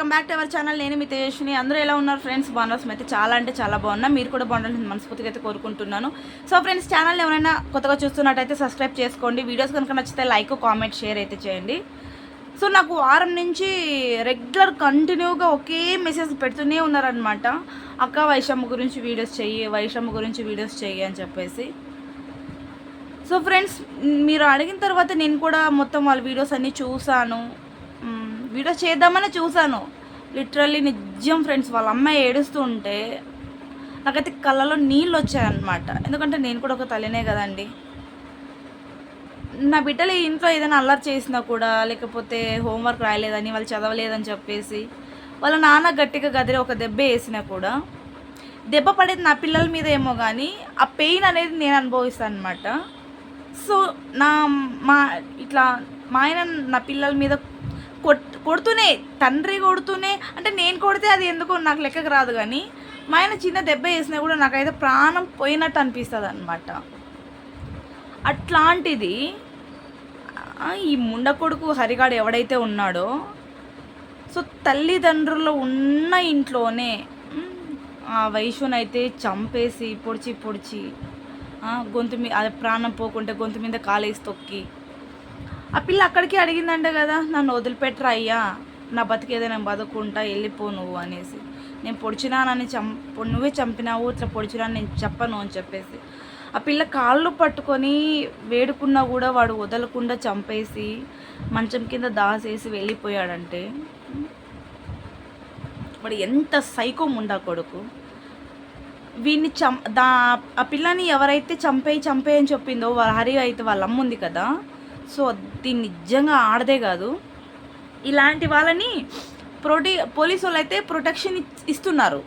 Welcome back to our channel. నేను మీ తేజస్విని. అందరూ ఎలా ఉన్నారు ఫ్రెండ్స్? బాగున్నారు అయితే చాలా అంటే చాలా బాగున్నా. మీరు కూడా బాగుండాలని మనస్ఫూర్తిగా అయితే కోరుకుంటున్నాను. సో ఫ్రెండ్స్, ఛానల్ ఎవరైనా కొత్తగా చూస్తున్నట్టయితే సబ్స్క్రైబ్ చేసుకోండి. వీడియోస్ కనుక నచ్చితే లైక్, కామెంట్, షేర్ అయితే చేయండి. సో నాకు వారం నుంచి రెగ్యులర్ కంటిన్యూగా ఒకే మెసేజ్ పెడుతూనే ఉన్నారనమాట. అక్క వైషమ్మ గురించి వీడియోస్ చెయ్యి, వైషమ్మ గురించి వీడియోస్ చెయ్యి అని చెప్పేసి. సో ఫ్రెండ్స్, మీరు అడిగిన తర్వాత నేను కూడా మొత్తం వాళ్ళ వీడియోస్ అన్నీ చూసాను. వీడియో చేద్దామని చూశాను. లిటరల్లీ నిజం ఫ్రెండ్స్, వాళ్ళ అమ్మాయి ఏడుస్తూ ఉంటే నాకైతే కళ్ళలో నీళ్ళు వచ్చాయన్నమాట. ఎందుకంటే నేను కూడా ఒక తల్లినే కదండి. నా బిడ్డలు ఇంట్లో ఏదైనా అల్లరి చేసినా కూడా, లేకపోతే హోంవర్క్ రాయలేదని, వాళ్ళు చదవలేదని చెప్పేసి వాళ్ళ నాన్న గట్టిగా గదిరి ఒక దెబ్బ వేసినా కూడా, దెబ్బ పడేది నా పిల్లల మీద ఏమో కానీ ఆ పెయిన్ అనేది నేను అనుభవిస్తాను అనమాట. సో మా ఆయన నా పిల్లల మీద కొడుతూనే, తండ్రి కొడుతూనే, అంటే నేను కొడితే అది ఎందుకో నాకు లెక్కకు రాదు, కానీ మా ఆయన చిన్న దెబ్బ వేసినా కూడా నాకైతే ప్రాణం పోయినట్టు అనిపిస్తుంది అనమాట. అట్లాంటిది ఈ ముండ కొడుకు హరిగాడు ఎవడైతే ఉన్నాడో, సో తల్లిదండ్రులు ఉన్న ఇంట్లోనే ఆ వైషునైతే చంపేసి పొడిచి గొంతు మీద, అది ప్రాణం పోకుంటే గొంతు మీద కాలేసి తొక్కి, ఆ పిల్ల అక్కడికి అడిగిందంటే కదా, నన్ను వదిలిపెట్టరా అయ్యా, నా బతికేదో నేను బతుకుంటా, వెళ్ళిపో నువ్వు అనేసి. నేను పొడిచినానని నువ్వే చంపినావు, ఇట్లా పొడిచినాను నేను చెప్పను అని చెప్పేసి ఆ పిల్ల కాళ్ళు పట్టుకొని వేడుకున్నా కూడా వాడు వదలకుండా చంపేసి మంచం కింద దాసేసి వెళ్ళిపోయాడంటే వాడు ఎంత సైకో ముండా కొడుకు. వీడిని ఆ పిల్లని ఎవరైతే చంపేయి అని చెప్పిందో హరి అయితే వాళ్ళ అమ్మ ఉంది కదా, సో దీన్ని నిజంగా ఆడదే కాదు. ఇలాంటి వాళ్ళని పోలీసు వాళ్ళు అయితే ప్రొటెక్షన్ ఇస్తున్నారు.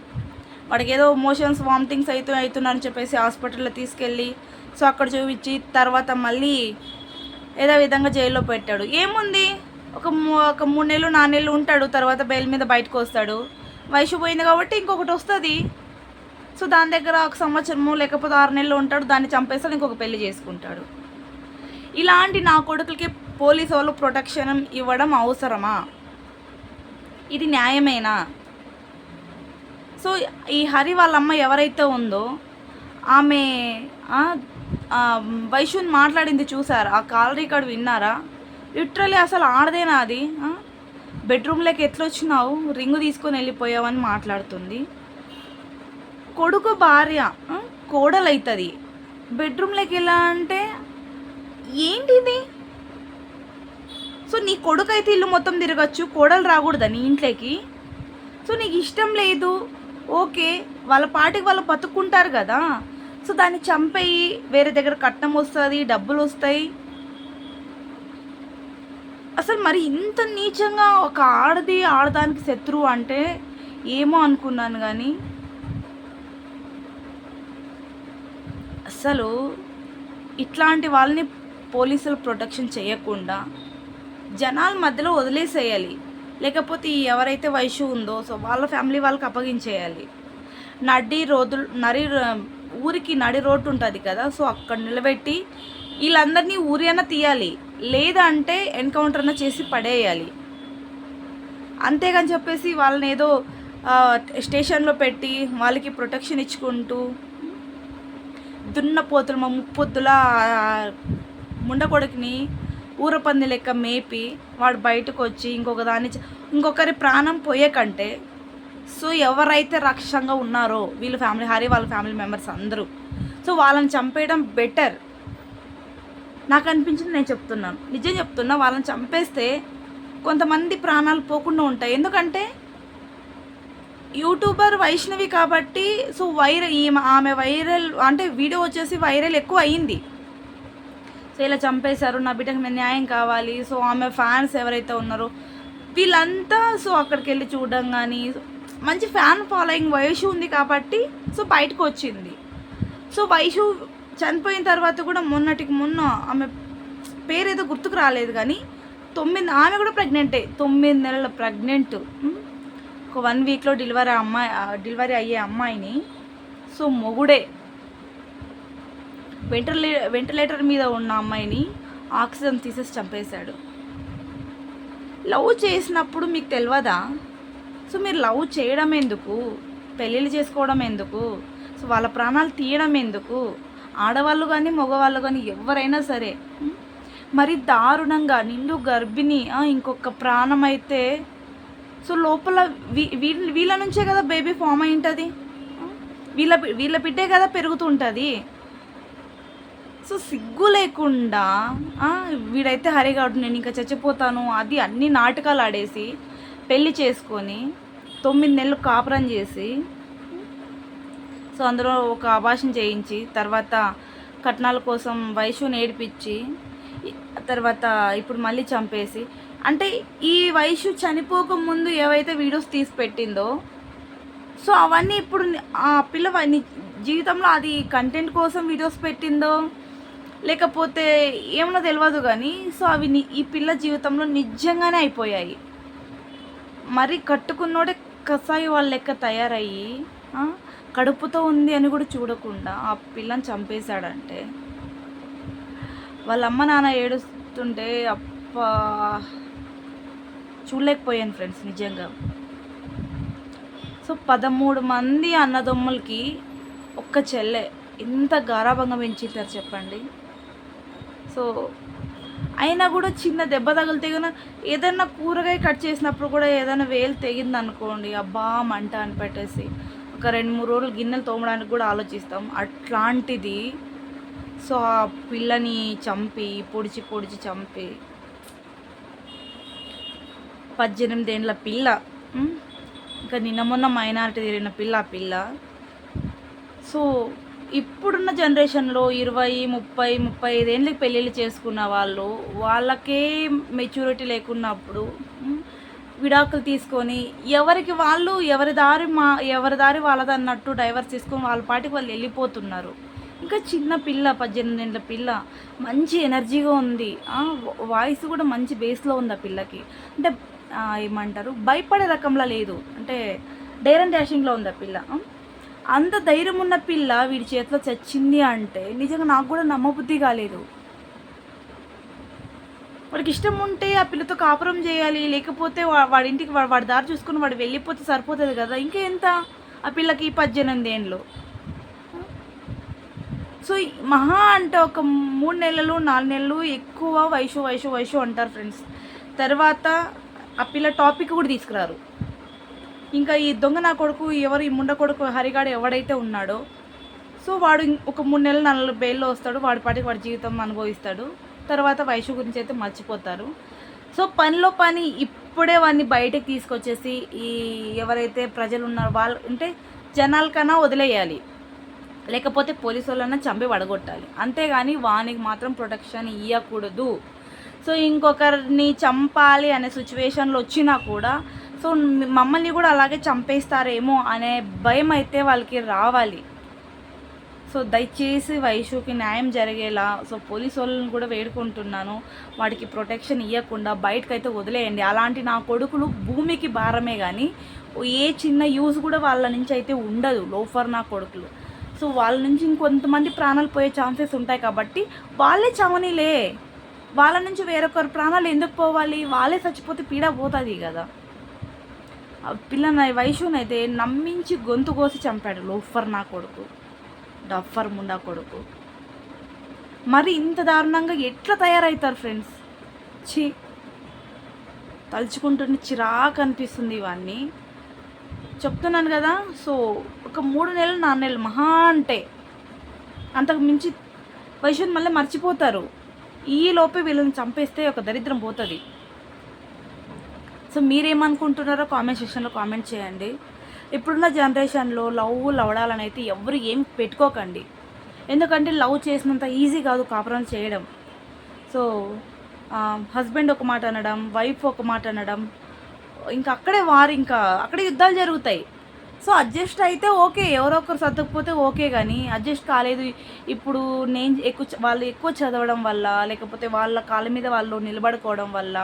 వాడికి ఏదో మోషన్స్ వామిటింగ్స్ అవుతున్నారని చెప్పేసి హాస్పిటల్లో తీసుకెళ్ళి, సో అక్కడ చూపించి తర్వాత మళ్ళీ ఏదో విధంగా జైల్లో పెట్టాడు. ఏముంది, ఒక 3 నెలలు 4 నెలలు ఉంటాడు, తర్వాత బెయిల్ మీద బయటకు వస్తాడు. వయసు పోయింది కాబట్టి ఇంకొకటి వస్తుంది. సో దాని దగ్గర 1 సంవత్సరము లేకపోతే 6 నెలలు ఉంటాడు, దాన్ని చంపేస్తాడు, ఇంకొక పెళ్లి చేసుకుంటాడు. ఇలాంటి నా కొడుకులకి పోలీసు వాళ్ళు ప్రొటెక్షన్ ఇవ్వడం అవసరమా? ఇది న్యాయమేనా? సో ఈ హరి వాళ్ళ అమ్మ ఎవరైతే ఉందో ఆమె వైషుని మాట్లాడింది చూసారా? ఆ కాల్ రికార్డ్ విన్నారా? లిటరలీ అసలు ఆడదేనా అది? బెడ్రూమ్లోకి ఎట్లా వచ్చినావు, రింగు తీసుకొని వెళ్ళిపోయావని మాట్లాడుతుంది. కొడుకు భార్య కోడలవుతుంది, బెడ్రూమ్లోకి ఎలా అంటే ఏంటిది? సో నీ కొడుకు అయితే ఇల్లు మొత్తం తిరగచ్చు, కోడలు రాకూడదా నీ ఇంట్లోకి? సో నీకు ఇష్టం లేదు, ఓకే, వాళ్ళ పాటికి వాళ్ళు బతుక్కుంటారు కదా. సో దాన్ని చంపేయి, వేరే దగ్గర కట్నం వస్తుంది, డబ్బులు వస్తాయి. అసలు మరి ఇంత నీచంగా ఒక ఆడదానికి శత్రువు అంటే ఏమో అనుకున్నాను. కానీ అసలు ఇట్లాంటి వాళ్ళని పోలీసులు ప్రొటెక్షన్ చేయకుండా జనాల మధ్యలో వదిలేసేయాలి. లేకపోతే ఎవరైతే వయసు ఉందో సో వాళ్ళ ఫ్యామిలీ వాళ్ళకి అప్పగించేయాలి. ఊరికి నడి రోడ్డు ఉంటుంది కదా, సో అక్కడ నిలబెట్టి వీళ్ళందరినీ ఊరి అన్న తీయాలి, లేదంటే ఎన్కౌంటర్ అన్న చేసి పడేయాలి. అంతేగాని చెప్పేసి వాళ్ళని ఏదో స్టేషన్లో పెట్టి వాళ్ళకి ప్రొటెక్షన్ ఇచ్చుకుంటూ దున్నపోతులు ముప్పొద్దుల ముండకొడుకుని ఊరపంది లెక్క మేపి వాడు బయటకు వచ్చి ఇంకొకరి ప్రాణం పోయే కంటే, సో ఎవరైతే రక్షంగా ఉన్నారో వీళ్ళ ఫ్యామిలీ, హరి వాళ్ళ ఫ్యామిలీ మెంబర్స్ అందరూ, సో వాళ్ళని చంపేయడం బెటర్ నాకు అనిపించింది. నేను చెప్తున్నాను, నిజం చెప్తున్నా. వాళ్ళని చంపేస్తే కొంతమంది ప్రాణాలు పోకుండా ఉంటాయి. ఎందుకంటే యూట్యూబర్ వైష్ణవి కాబట్టి, సో ఆమె వైరల్ అంటే వీడియో వచ్చేసి వైరల్ ఎక్కువ అయ్యింది. సో ఇలా చంపేశారు, నా బిడ్డకు న్యాయం కావాలి. సో ఆమె ఫ్యాన్స్ ఎవరైతే ఉన్నారో వీళ్ళంతా సో అక్కడికి వెళ్ళి చూడడం కానీ, మంచి ఫ్యాన్ ఫాలోయింగ్ వైషు ఉంది కాబట్టి సో బయటకు వచ్చింది. సో వైషు చనిపోయిన తర్వాత కూడా మొన్న ఆమె పేరు ఏదో గుర్తుకు రాలేదు, కానీ ఆమె కూడా ప్రెగ్నెంటే, 9 నెలల ప్రెగ్నెంట్. ఒక 1 వీక్లో డెలివరీ అయ్యే అమ్మాయిని సో మొగుడే వెంటిలేటర్ మీద ఉన్న అమ్మాయిని ఆక్సిజన్ తీసేసి చంపేశాడు. లవ్ చేసినప్పుడు మీకు తెలియదా సో మీరు లవ్ చేయడం ఎందుకు, పెళ్ళిళ్ళు చేసుకోవడం ఎందుకు, సో వాళ్ళ ప్రాణాలు తీయడం ఎందుకు? ఆడవాళ్ళు కానీ మగవాళ్ళు కానీ ఎవరైనా సరే మరి దారుణంగా నిండు గర్భిణి ఇంకొక ప్రాణం అయితే సో లోపల వీళ్ళ నుంచే కదా బేబీ ఫామ్ అయి ఉంటుంది, వీళ్ళ బిడ్డే కదా పెరుగుతూ ఉంటుంది. సో సిగ్గు లేకుండా వీడైతే హరిగాడు నేను ఇంకా చచ్చిపోతాను అది అన్ని నాటకాలు ఆడేసి పెళ్ళి చేసుకొని 9 నెలలు కాపురం చేసి సో అందులో ఒక అబార్షన్ చేయించి తర్వాత కట్నాల కోసం వైషుని ఏడిపించి తర్వాత ఇప్పుడు మళ్ళీ చంపేసి, అంటే ఈ వైషు చనిపోక ముందు ఏవైతే వీడియోస్ తీసి పెట్టిందో సో అవన్నీ ఇప్పుడు ఆ పిల్ల జీవితంలో అది కంటెంట్ కోసం వీడియోస్ పెట్టిందో లేకపోతే ఏమో తెలియదు కానీ సో అవి ఈ పిల్ల జీవితంలో నిజంగానే అయిపోయాయి. మరి కట్టుకున్నోడే కసాయి వాళ్ళ లెక్క తయారయ్యి కడుపుతో ఉంది అని కూడా చూడకుండా ఆ పిల్లని చంపేశాడంటే వాళ్ళ అమ్మ నాన్న ఏడుస్తుంటే అప్ప చూడలేకపోయాను ఫ్రెండ్స్ నిజంగా. సో 13 మంది అన్నదమ్ములకి ఒక్క చెల్లె ఎంత గారాభంగా పెంచుతారు చెప్పండి. సో అయినా కూడా చిన్న దెబ్బ తగిలితే కన్నా ఏదైనా కూరగాయ కట్ చేసినప్పుడు కూడా ఏదైనా వేలు తెగింది అనుకోండి అబ్బా మంట అని పెట్టేసి ఒక 2-3 రోజులు గిన్నెలు తోమడానికి కూడా ఆలోచిస్తాం. అట్లాంటిది సో ఆ పిల్లని చంపి పొడిచి చంపి 18 ఏళ్ళ పిల్ల, ఇంకా నిన్న మొన్న మైనారిటీ తిరిగిన పిల్ల ఆ పిల్ల. సో ఇప్పుడున్న జనరేషన్లో 20-30-35 ఏళ్ళకి పెళ్ళిళ్ళు చేసుకున్న వాళ్ళకే మెచ్యూరిటీ లేకున్నప్పుడు విడాకులు తీసుకొని ఎవరికి వాళ్ళు ఎవరి దారి వాళ్ళది అన్నట్టు డైవర్స్ తీసుకొని వాళ్ళ పాటికి వాళ్ళు వెళ్ళిపోతున్నారు. ఇంకా చిన్న పిల్ల 18 ఏళ్ళ పిల్ల మంచి ఎనర్జీగా ఉంది, వాయిస్ కూడా మంచి బేస్లో ఉంది ఆ పిల్లకి. అంటే ఏమంటారు భయపడే రకంలో లేదు, అంటే డేర్ అండ్ డాషింగ్లో ఉంది ఆ పిల్ల. అంత ధైర్యం ఉన్న పిల్ల వీడి చేతిలో చచ్చింది అంటే నిజంగా నాకు కూడా నమ్మబుద్ధి కాలేదు. వాడికి ఇష్టం ఉంటే ఆ పిల్లతో కాపురం చేయాలి, లేకపోతే వాడి ఇంటికి వాడి దారి చూసుకుని వాడు వెళ్ళిపోతే సరిపోతుంది కదా. ఇంకా ఎంత ఆ పిల్లకి 18 ఏళ్ళు. సో మహా అంటే ఒక 3 నెలలు 4 నెలలు ఎక్కువ వైషు అంటారు ఫ్రెండ్స్. తర్వాత ఆ పిల్ల టాపిక్ కూడా తీసుకురారు. ఇంకా ఈ దొంగ నా కొడుకు ఈ ముండ కొడుకు హరిగాడు ఎవడైతే ఉన్నాడో సో వాడు ఒక 3 నెలలు 4 నెలలు బెయిల్లో వస్తాడు, వాడి పాటికి వాడి జీవితం అనుభవిస్తాడు. తర్వాత వైషు గురించి అయితే మర్చిపోతారు. సో పనిలో పని ఇప్పుడే వాడిని బయటకు తీసుకొచ్చేసి ఈ ఎవరైతే ప్రజలు ఉన్నారో వాళ్ళు అంటే జనాలకన్నా వదిలేయాలి, లేకపోతే పోలీసు వాళ్ళన్నా చంపి వడగొట్టాలి, అంతేగాని వానికి మాత్రం ప్రొటెక్షన్ ఇవ్వకూడదు. సో ఇంకొకరిని చంపాలి అనే సిచ్యువేషన్లో వచ్చినా కూడా సో మమ్మల్ని కూడా అలాగే చంపేస్తారేమో అనే భయం అయితే వాళ్ళకి రావాలి. సో దయచేసి వైషుకి న్యాయం జరిగేలా సో పోలీసు వాళ్ళని కూడా వేడుకుంటున్నాను, వాడికి ప్రొటెక్షన్ ఇవ్వకుండా బయటకైతే వదిలేయండి. అలాంటి నా కొడుకులు భూమికి భారమే కానీ ఏ చిన్న యూజ్ కూడా వాళ్ళ నుంచి అయితే ఉండదు, లోఫర్ నా కొడుకులు. సో వాళ్ళ నుంచి ఇంకొంతమంది ప్రాణాలు పోయే ఛాన్సెస్ ఉంటాయి కాబట్టి వాళ్ళే చవనిలే, వాళ్ళ నుంచి వేరొకరు ప్రాణాలు ఎందుకు పోవాలి, వాళ్ళే చచ్చిపోతే పీడ పోతుంది కదా. పిల్లని వైషునైతే నమ్మించి గొంతు కోసి చంపాడు లోఫర్ నా కొడుకు, డఫర్ ముండా కొడుకు. మరి ఇంత దారుణంగా ఎట్లా తయారవుతారు ఫ్రెండ్స్? తలుచుకుంటుంటే చిరాకు అనిపిస్తుంది ఇవన్నీ చెప్తున్నాను కదా. సో ఒక 3 నెలలు 4 నెలలు మహా అంటే అంతకు మించి వైషుని మళ్ళీ మర్చిపోతారు. ఈ లోపే వీళ్ళని చంపేస్తే ఒక దరిద్రం పోతుంది. సో మీరేమనుకుంటున్నారో కామెంట్ సెక్షన్లో కామెంట్ చేయండి. ఇప్పుడున్న జనరేషన్లో లవ్ అవడాలని అయితే ఎవరు ఏం పెట్టుకోకండి, ఎందుకంటే లవ్ చేసినంత ఈజీ కాదు కాపురం చేయడం. సో హస్బెండ్ ఒక మాట అనడం, వైఫ్ ఒక మాట అనడం, ఇంకా అక్కడే యుద్ధాలు జరుగుతాయి. సో అడ్జస్ట్ అయితే ఓకే, ఎవరో ఒకరు సర్దుకుపోతే ఓకే, కానీ అడ్జస్ట్ కాలేదు. ఇప్పుడు వాళ్ళు ఎక్కువ చదవడం వల్ల లేకపోతే వాళ్ళ కాళ్ళ మీద వాళ్ళు నిలబడుకోవడం వల్ల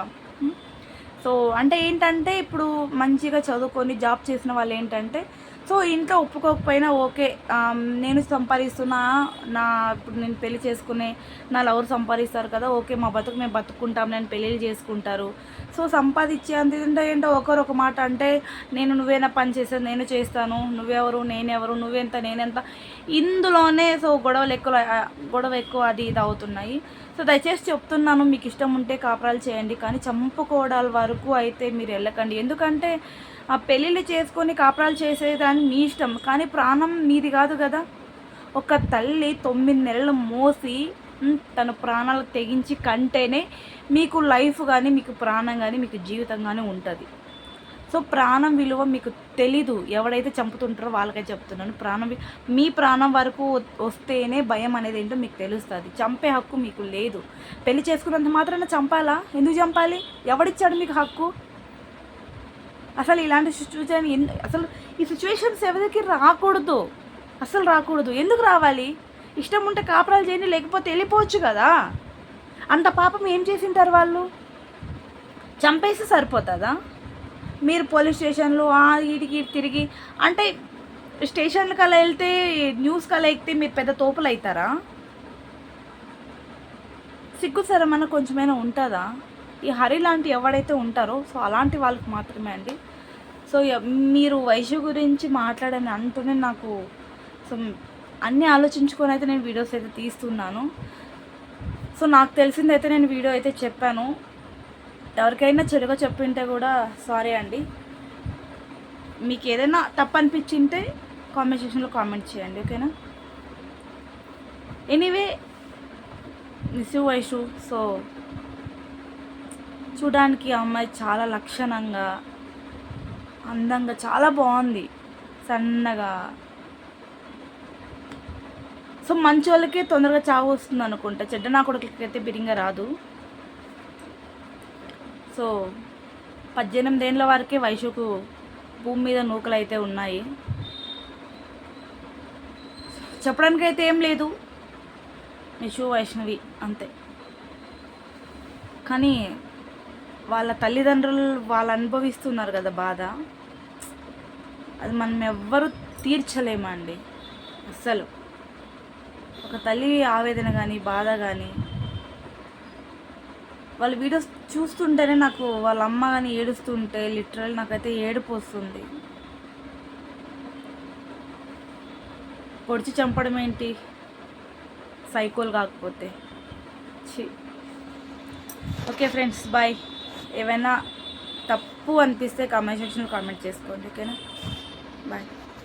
సో అంటే ఏంటంటే ఇప్పుడు మంచిగా చదువుకొని జాబ్ చేసిన వాళ్ళు ఏంటంటే సో ఇంట్లో ఒప్పుకోకపోయినా ఓకే, నేను సంపాదిస్తున్నా, ఇప్పుడు నేను పెళ్లి చేసుకునే నా లవర్ సంపాదిస్తారు కదా, ఓకే మా బతుకు మేము బతుకుంటాం, నేను పెళ్ళిళ్ళు చేసుకుంటారు. సో సంపాదించే అంత ఏంటో ఒకరు ఒక మాట అంటే నువ్వేనా పని చేసేది, నేను చేస్తాను, నువ్వెవరు నేనెవరు, నువ్వెంత నేనెంత, ఇందులోనే సో గొడవ ఎక్కువ అది ఇది అవుతున్నాయి. సో దయచేసి చెప్తున్నాను, మీకు ఇష్టం ఉంటే కాపురాలు చేయండి, కానీ చంపుకోవడాల వరకు అయితే మీరు వెళ్ళకండి. ఎందుకంటే ఆ పెళ్ళిళ్ళు చేసుకొని కాపురాలు చేసేదాన్ని మీ ఇష్టం, కానీ ప్రాణం మీది కాదు కదా. ఒక తల్లి 9 నెలలు మోసి తన ప్రాణాలు తెగించి కంటేనే మీకు లైఫ్ కానీ, మీకు ప్రాణం కానీ, మీకు జీవితం కానీ ఉంటుంది. సో ప్రాణం విలువ మీకు తెలీదు, ఎవడైతే చంపుతుంటారో వాళ్ళకే చెప్తున్నాను. మీ ప్రాణం వరకు వస్తేనే భయం అనేది ఏంటో మీకు తెలుస్తుంది. చంపే హక్కు మీకు లేదు. పెళ్లి చేసుకున్నంత మాత్రాన చంపాలా? ఎందుకు చంపాలి? ఎవడిచ్చాడు మీకు హక్కు? అసలు ఇలాంటి సిచ్యువేషన్ అసలు ఈ సిచ్యువేషన్స్ ఎవరికి రాకూడదు, అసలు రాకూడదు. ఎందుకు రావాలి? ఇష్టం ఉంటే కాపురాలు చేయండి, లేకపోతే వెళ్ళిపోవచ్చు కదా. అంత పాపం ఏం చేసింటారు వాళ్ళు? చంపేసి సరిపోతుందా? మీరు పోలీస్ స్టేషన్లో వీటికి తిరిగి అంటే స్టేషన్కి అలా వెళ్తే, న్యూస్కి అలా ఎక్కితే మీరు పెద్ద తోపులు అవుతారా? సిగ్గుసరమన్న కొంచెమైనా ఉంటుందా? ఈ హరి లాంటి ఎవడైతే ఉంటారో సో అలాంటి వాళ్ళకి మాత్రమే అండి. సో మీరు వయసు గురించి మాట్లాడని అంటూనే నాకు సో అన్నీ ఆలోచించుకొని అయితే నేను వీడియోస్ అయితే తీస్తున్నాను. సో నాకు తెలిసిందైతే నేను వీడియో అయితే చెప్పాను. ఎవరికైనా చెడుగా చెప్పింటే కూడా సారీ అండి. మీకు ఏదైనా తప్పు అనిపించింటే కామెంట్ సెక్షన్లో కామెంట్ చేయండి, ఓకేనా? Anyway miss you Vaishu. So చూడడానికి ఆ అమ్మాయి చాలా లక్షణంగా, అందంగా, చాలా బాగుంది, సన్నగా. సో మంచి వాళ్ళకి తొందరగా చావు వస్తుంది అనుకుంటా, చెడ్డ నా కొడుకులకి అయితే బిరింగా రాదు. సో 18 ఏళ్ళ వరకే వైషుకు భూమి మీద నూకలు అయితే ఉన్నాయి. చెప్పడానికైతే ఏం లేదు, మిషు వైష్ణవి అంతే. కానీ వాళ్ళ తల్లిదండ్రులు వాళ్ళు అనుభవిస్తున్నారు కదా బాధ, అది మనం ఎవ్వరూ తీర్చలేమండి అస్సలు. ఒక తల్లి ఆవేదన కానీ, బాధ కానీ, వాళ్ళ వీడియోస్ చూస్తుంటేనే నాకు వాళ్ళ అమ్మ కానీ ఏడుస్తుంటే లిటరల్ నాకైతే ఏడుపు వస్తుంది. పొడిచి చంపడం ఏంటి, సైకోలు కాకపోతే. Okay friends, bye. ఏమైనా తప్పు అనిపిస్తే కామెంట్ సెక్షన్లో కామెంట్ చేసుకోండి, ఓకేనా? బాయ్.